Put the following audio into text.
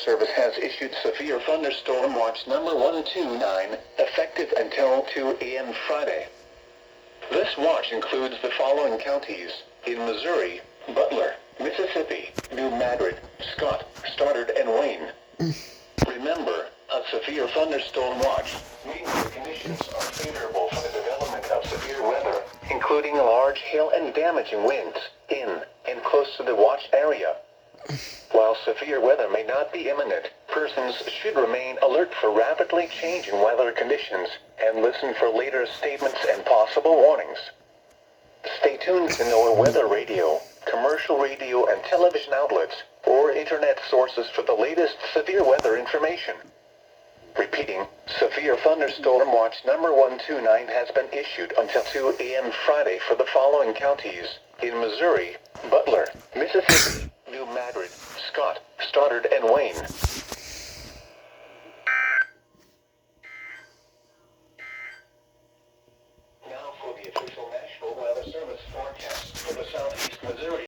Service has issued severe thunderstorm watch number 129, effective until 2 a.m. Friday. This watch includes the following counties in Missouri: Butler, Mississippi, New Madrid, Scott, Stoddard, and Wayne. Remember, a severe thunderstorm watch means the conditions are favorable for the development of severe weather, including large hail and damaging winds in and close to the watch area. While severe weather may not be imminent, persons should remain alert for rapidly changing weather conditions and listen for later statements and possible warnings. Stay tuned to NOAA weather radio, commercial radio and television outlets, or internet sources for the latest severe weather information. Repeating, severe thunderstorm watch number 129 has been issued until 2 a.m. Friday for the following counties in Missouri: Butler, Mississippi, New Madrid, Scott, Stoddard, and Wayne.